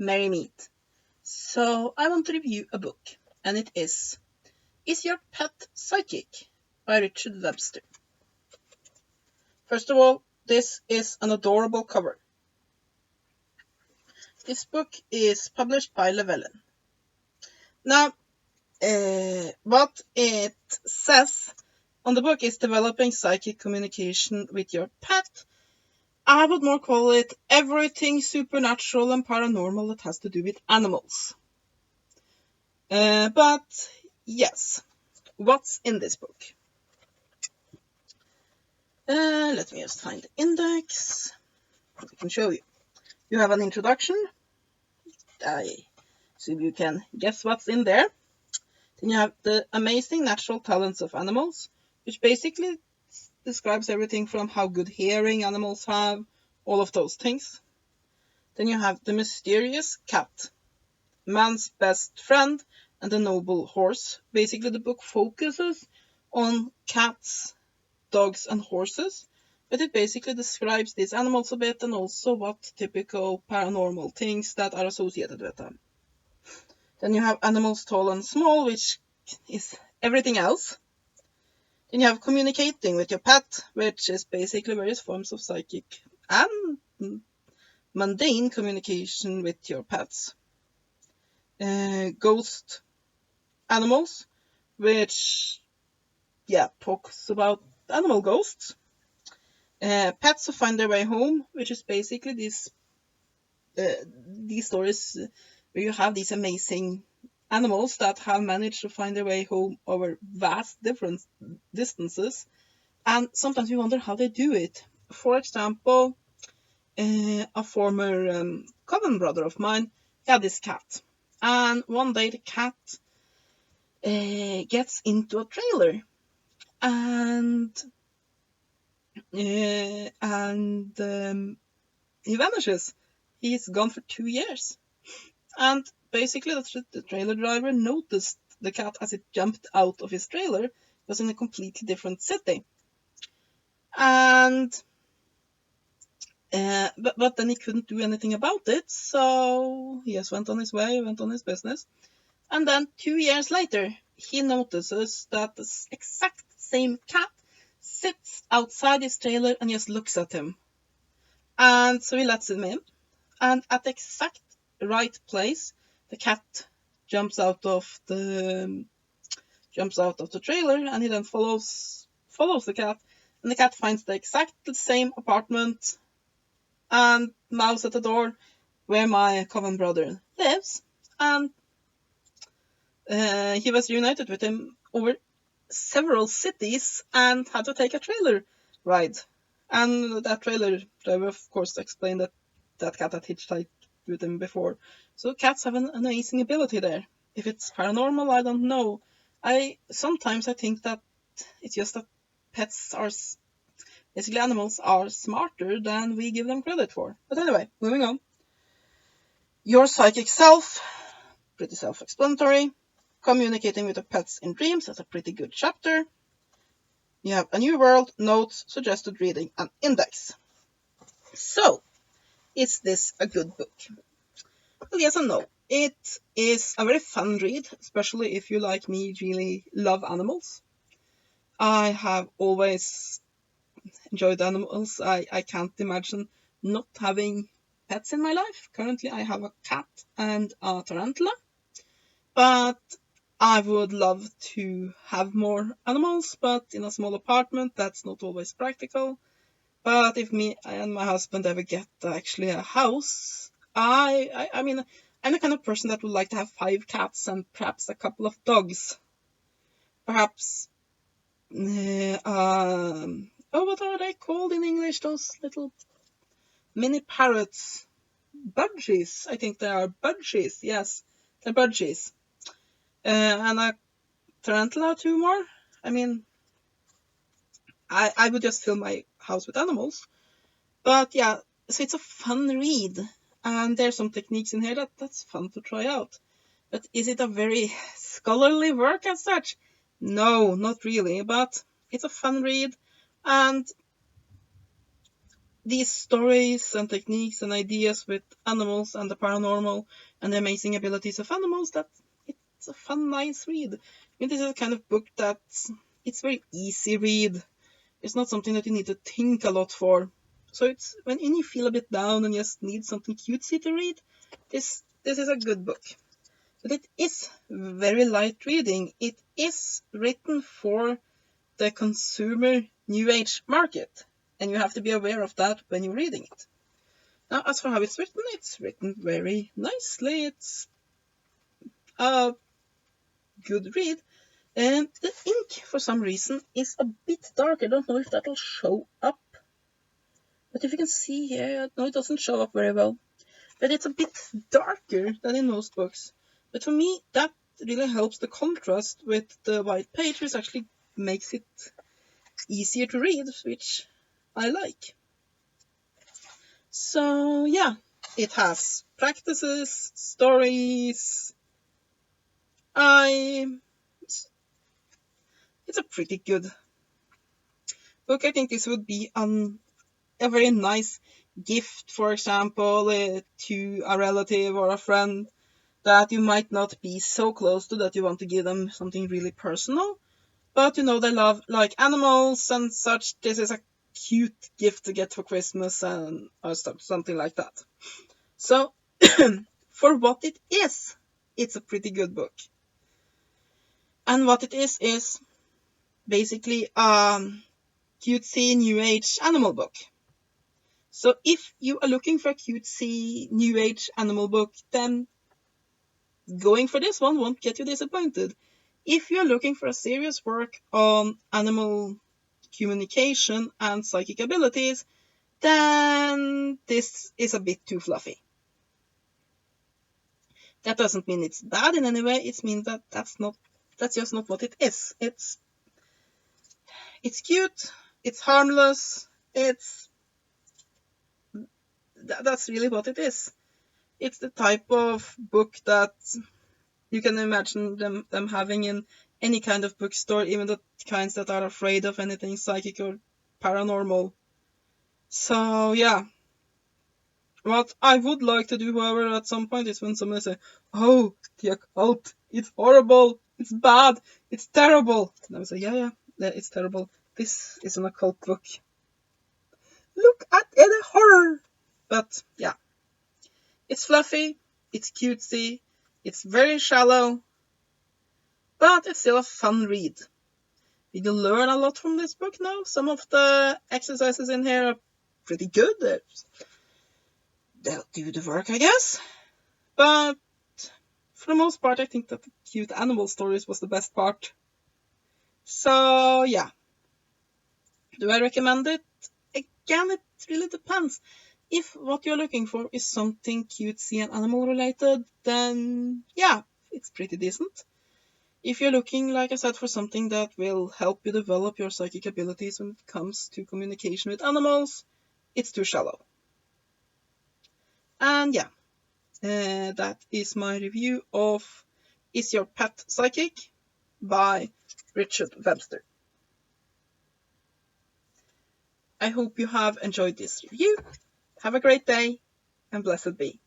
merry meet. So I want to review a book, and it is Your Pet Psychic by Richard Webster. First of all, this is an adorable cover. This book is published by Llewellyn. Now, what it says on the book is developing psychic communication with your pet. I would more call it everything supernatural and paranormal that has to do with animals. But yes, what's in this book? Let me just find the index. I can show you. You have an introduction. I assume you can guess what's in there. Then you have the amazing natural talents of animals, which basically describes everything from how good hearing animals have, all of those things. Then you have the mysterious cat, man's best friend, and the noble horse. Basically, the book focuses on cats, dogs, and horses, but it basically describes these animals a bit and also what typical paranormal things that are associated with them. Then you have animals tall and small, which is everything else. Then you have communicating with your pet, which is basically various forms of psychic and mundane communication with your pets. Ghost animals, which talks about animal ghosts. Pets who find their way home, which is basically these stories where you have these amazing animals that have managed to find their way home over vast different distances, and sometimes you wonder how they do it. For example, a former coven brother of mine had this cat, and one day the cat gets into a trailer, and he vanishes. He's gone for 2 years. And basically the trailer driver noticed the cat as it jumped out of his trailer. It was in a completely different city. And but then he couldn't do anything about it, so he just went on his way, went on his business. And then 2 years later, he notices that the exact same cat sits outside his trailer and just looks at him. And so he lets him in, and at the exact right place, the cat jumps out of the trailer, and he then follows the cat, and the cat finds the exact same apartment and mouse at the door where my coven brother lives, and he was reunited with him over several cities and had to take a trailer ride. And that trailer driver, of course, explained that that cat had hitchhiked with him before. So cats have an amazing ability there. If it's paranormal, I don't know. Sometimes I think that it's just that pets are, basically animals are smarter than we give them credit for. But anyway, moving on. Your psychic self, pretty self-explanatory. Communicating with your pets in dreams, that's a pretty good chapter. You have a new world, notes, suggested reading, and index. So, is this a good book? Well, yes and no. It is a very fun read, especially if you, like me, really love animals. I have always enjoyed animals. I can't imagine not having pets in my life. Currently, I have a cat and a tarantula. But I would love to have more animals, but in a small apartment, that's not always practical. But if me and my husband ever get actually a house, I mean, I'm the kind of person that would like to have 5 cats and perhaps a couple of dogs. Perhaps, what are they called in English? Those little mini parrots. Budgies. I think they are budgies. Yes, they're budgies. And a tarantula, 2 more. I mean, I would just fill my house with animals. But yeah, so it's a fun read. And there's some techniques in here that's fun to try out. But is it a very scholarly work as such? No, not really. But it's a fun read. And these stories and techniques and ideas with animals and the paranormal and the amazing abilities of animals, that it's a fun, nice read. I mean, this is a kind of book that it's very easy read. It's not something that you need to think a lot for. So it's when you feel a bit down and just need something cutesy to read, this is a good book. But it is very light reading. It is written for the consumer new age market, and you have to be aware of that when you're reading it. Now, as for how it's written very nicely. It's a good read. And the ink, for some reason, is a bit dark. I don't know if that'll show up. But if you can see here, no, it doesn't show up very well. But it's a bit darker than in most books. But for me, that really helps the contrast with the white page, which actually makes it easier to read, which I like. So yeah, it has practices, stories. It's a pretty good book. I think this would be a very nice gift, for example, to a relative or a friend that you might not be so close to that you want to give them something really personal. But you know they love like animals and such. This is a cute gift to get for Christmas and or something like that. So for what it is, it's a pretty good book. And what it is basically cutesy new age animal book. So if you are looking for a cutesy new age animal book, then going for this one won't get you disappointed. If you're looking for a serious work on animal communication and psychic abilities, then this is a bit too fluffy. That doesn't mean it's bad in any way. It means that that's just not what it is. It's cute, it's harmless, that's really what it is. It's the type of book that you can imagine them having in any kind of bookstore, even the kinds that are afraid of anything psychic or paranormal. So yeah, what I would like to do, however, at some point is when someone say, "Oh, the occult, it's horrible, it's bad, it's terrible," and I would say, yeah, it's terrible. This is an occult book. Look at the horror. But yeah, it's fluffy, it's cutesy, it's very shallow, but it's still a fun read. Did you learn a lot from this book now? Some of the exercises in here are pretty good. They'll do the work, I guess. But for the most part, I think that the cute animal stories was the best part. So yeah. Do I recommend it? Again, it really depends. If what you're looking for is something cutesy and animal related, then yeah, it's pretty decent. If you're looking, like I said, for something that will help you develop your psychic abilities when it comes to communication with animals, it's too shallow. And yeah, that is my review of Is Your Pet Psychic by Richard Webster. I hope you have enjoyed this review. Have a great day, and blessed be.